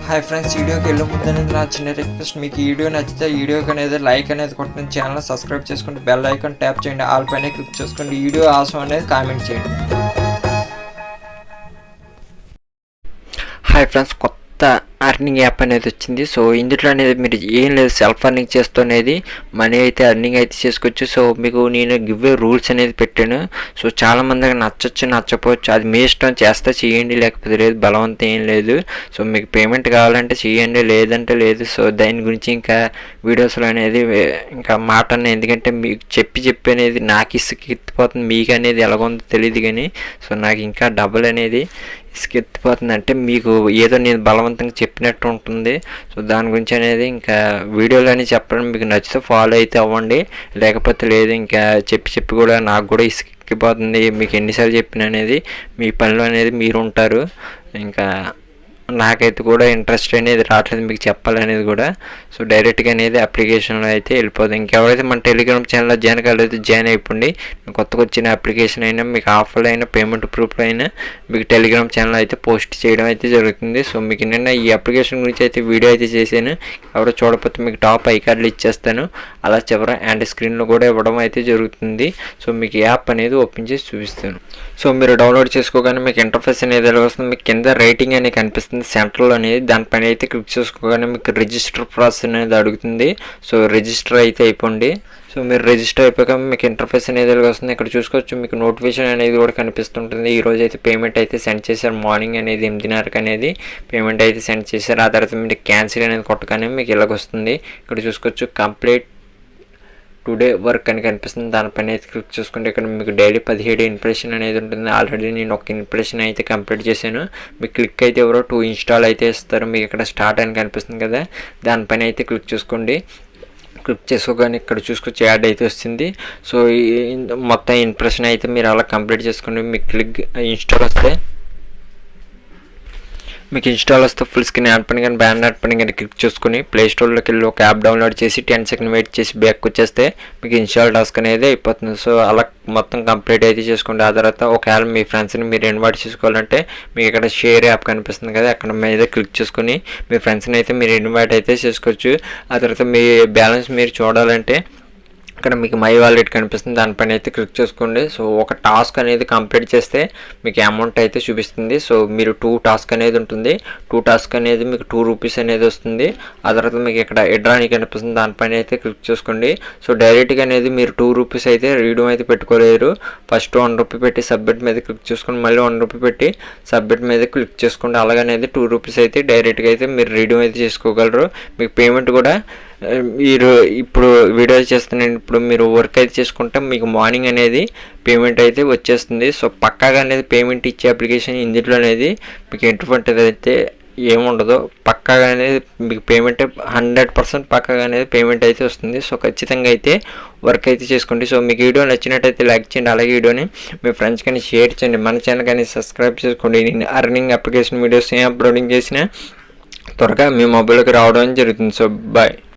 Hi friends, వీడియోకి వెళ్ళే ముందు నా చిన్న రిక్వెస్ట్, మీకు ఈ వీడియో నచ్చితే వీడియోకి అనేది లైక్ అనేది కొట్టండి, ఛానల్ సబ్స్క్రైబ్ చేసుకుంటే బెల్ ఐకాన్ ట్యాప్ చేయండి, ఆల్ పైన క్లిక్ చేసుకోండి, వీడియో ఆసం అనేది కామెంట్ చేయండి. హాయ్ ఫ్రెండ్స్, కొత్త అర్నింగ్ యాప్ అనేది వచ్చింది. సో ఇందులో అనేది మీరు ఏం లేదు, సెల్ఫ్ అర్నింగ్ చేస్తూ అనేది మనీ అయితే అర్నింగ్ అయితే చేసుకోవచ్చు. సో మీకు నేను గివ్వే రూల్స్ అనేది పెట్టాను. సో చాలామందికి నచ్చచ్చు నచ్చపోవచ్చు, అది మీ ఇష్టం, చేస్తే చేయండి లేకపోతే లేదు, బలవంతం ఏం లేదు. సో మీకు పేమెంట్ కావాలంటే చేయండి, లేదంటే లేదు. సో దాని గురించి ఇంకా వీడియోస్లో అనేది ఇంకా మాట అనేది, ఎందుకంటే మీకు చెప్పి అనేది నాకు ఇసుకెత్తిపోతుంది, మీకు అనేది ఎలాగొందో తెలియదు కానీ సో నాకు ఇంకా డబుల్ అనేది ఇసుకెత్తిపోతుంది. అంటే మీకు ఏదో నేను బలవంతంగా చెప్పినట్టు ఉంటుంది. సో దాని గురించి అనేది ఇంకా వీడియోలో అని చెప్పడం, మీకు నచ్చితే ఫాలో అయితే అవ్వండి, లేకపోతే లేదు. ఇంకా చెప్పి కూడా నాకు కూడా ఇసుకెక్కిపోతుంది, మీకు ఎన్నిసార్లు చెప్పిన అనేది మీ పనిలో అనేది మీరు ఉంటారు. ఇంకా నాకైతే కూడా ఇంట్రెస్ట్ అనేది రావట్లేదు మీకు చెప్పాలనేది కూడా. సో డైరెక్ట్గా అనేది అప్లికేషన్లో అయితే వెళ్ళిపోతుంది. ఇంకెవరైతే మన టెలిగ్రామ్ ఛానల్లో జాయిన్ కాలేదు జాయిన్ అయిపోండి. కొత్తగా వచ్చిన అప్లికేషన్ అయినా మీకు ఆఫర్లో అయినా పేమెంట్ ప్రూఫ్లో అయినా మీకు టెలిగ్రామ్ ఛానల్ అయితే పోస్ట్ చేయడం అయితే జరుగుతుంది. సో మీకు నిన్న ఈ అప్లికేషన్ గురించి అయితే వీడియో అయితే చేశాను, ఎవరో చూడకపోతే మీకు టాప్ ఐ కార్డులు ఇచ్చేస్తాను, అలా చివర అండ్ స్క్రీన్లో కూడా ఇవ్వడం అయితే జరుగుతుంది. సో మీకు యాప్ అనేది ఓపెన్ చేసి చూపిస్తాను. సో మీరు డౌన్లోడ్ చేసుకోగానే మీకు ఇంటర్ఫేస్ అనేది ఎలా వస్తుంది, మీకు కింద రేటింగ్ అనేది కనిపిస్తుంది సెంట్రల్ అనేది, దానిపైన అయితే క్లిక్ చేసుకోగానే మీకు రిజిస్టర్ ప్రాసెస్ అనేది అడుగుతుంది. సో రిజిస్టర్ అయితే అయిపోండి. సో మీరు రిజిస్టర్ అయిపోయాక మీకు ఇంటర్ఫేస్ అనేది వస్తుంది. ఇక్కడ చూసుకోవచ్చు, మీకు నోటిఫికేషన్ అనేది కూడా కనిపిస్తుంటుంది. ఈరోజు అయితే పేమెంట్ అయితే సెండ్ చేశారు, మార్నింగ్ అనేది 8:30 అనేది పేమెంట్ అయితే సెండ్ చేశారు. ఆ తర్వాత మీరు క్యాన్సిల్ అనేది కొట్టగానే మీకు ఇలాగ వస్తుంది. ఇక్కడ చూసుకోవచ్చు, కంప్లీట్ టుడే వర్క్ అని కనిపిస్తుంది, దానిపైన అయితే క్లిక్ చేసుకుంటే ఇక్కడ మీకు డైలీ 17 ఇంప్రెషన్ అనేది ఉంటుంది. ఆల్రెడీ నేను ఒక ఇంప్రెషన్ అయితే కంప్లీట్ చేశాను. మీకు క్లిక్ అయితే ఎవరో 2 ఇన్స్టాల్ అయితే ఇస్తారు. మీకు ఇక్కడ స్టార్ట్ అని కనిపిస్తుంది కదా, దానిపైన అయితే క్లిక్ చేసుకోండి. క్లిక్ చేసుకోగానే ఇక్కడ చూసుకొచ్చి యాడ్ అయితే వస్తుంది. సో మొత్తం ఇంప్రెషన్ అయితే మీరు అలా కంప్లీట్ చేసుకోండి. మీకు క్లిక్ ఇన్స్టాల్ వస్తే ఫుల్ స్క్రీన్ యాడ్ పని కానీ బ్యాన్ యాడ్ పని కానీ క్లిక్ చేసుకుని ప్లే స్టోర్లోకి వెళ్ళి ఒక యాప్ డౌన్లోడ్ చేసి 10 సెకండ్ వెయిట్ చేసి బ్యాక్ వచ్చేస్తే మీకు ఇన్స్టాల్ టాస్క్ అనేది అయిపోతుంది. సో అలా మొత్తం కంప్లీట్ అయితే చేసుకోండి. ఆ తర్వాత ఒకవేళ మీ ఫ్రెండ్స్ని మీరు ఇన్వైట్ చేసుకోవాలంటే మీకు ఇక్కడ షేర్ యాప్ కనిపిస్తుంది కదా, అక్కడ మీద క్లిక్ చేసుకుని మీ ఫ్రెండ్స్ని అయితే మీరు ఇన్వైట్ అయితే చేసుకోవచ్చు. ఆ తర్వాత మీ బ్యాలెన్స్ మీరు చూడాలంటే ఇక్కడ మీకు మై వాలెట్ కనిపిస్తుంది, దానిపైన అయితే క్లిక్ చేసుకోండి. సో ఒక టాస్క్ అనేది కంప్లీట్ చేస్తే మీకు అమౌంట్ అయితే చూపిస్తుంది. సో మీరు 2 టాస్క్ అనేది ఉంటుంది, 2 టాస్క్ అనేది మీకు 2 రూపీస్ అనేది వస్తుంది. ఆ తర్వాత మీకు ఇక్కడ ఎడ్రాని కనిపిస్తుంది, దానిపైన అయితే క్లిక్ చేసుకోండి. సో డైరెక్ట్గా అనేది మీరు 2 రూపీస్ అయితే రీడమ్ అయితే పెట్టుకోలేరు. ఫస్ట్ 1 రూపీ పెట్టి సబ్మిట్ మీద క్లిక్ చేసుకొని మళ్ళీ 1 రూపీ పెట్టి సబ్మిట్ మీద క్లిక్ చేసుకోండి. అలాగనేది 2 రూపీస్ అయితే డైరెక్ట్గా అయితే మీరు రీడమ్ అయితే చేసుకోగలరు. మీకు పేమెంట్ కూడా మీరు ఇప్పుడు వీడియో చేస్తున్నాను, ఇప్పుడు మీరు వర్క్ అయితే చేసుకుంటే మీకు మార్నింగ్ అనేది పేమెంట్ అయితే వచ్చేస్తుంది. సో పక్కాగా అనేది పేమెంట్ ఇచ్చే అప్లికేషన్ ఇందులో అనేది మీకు ఎటువంటిది అయితే ఏముండదు, పక్కాగా అనేది మీకు పేమెంట్ 100% పక్కాగా అనేది పేమెంట్ అయితే వస్తుంది. సో ఖచ్చితంగా అయితే వర్క్ అయితే చేసుకోండి. సో మీకు వీడియో నచ్చినట్టయితే లైక్ చేయండి, అలాగే వీడియోని మీ ఫ్రెండ్స్ కానీ షేర్ చేయండి, మన ఛానల్ కానీ సబ్స్క్రైబ్ చేసుకోండి. నేను అర్నింగ్ అప్లికేషన్ వీడియోస్ ఏం అప్లోడింగ్ చేసినా త్వరగా మీ మొబైల్కి రావడం జరుగుతుంది. So bye.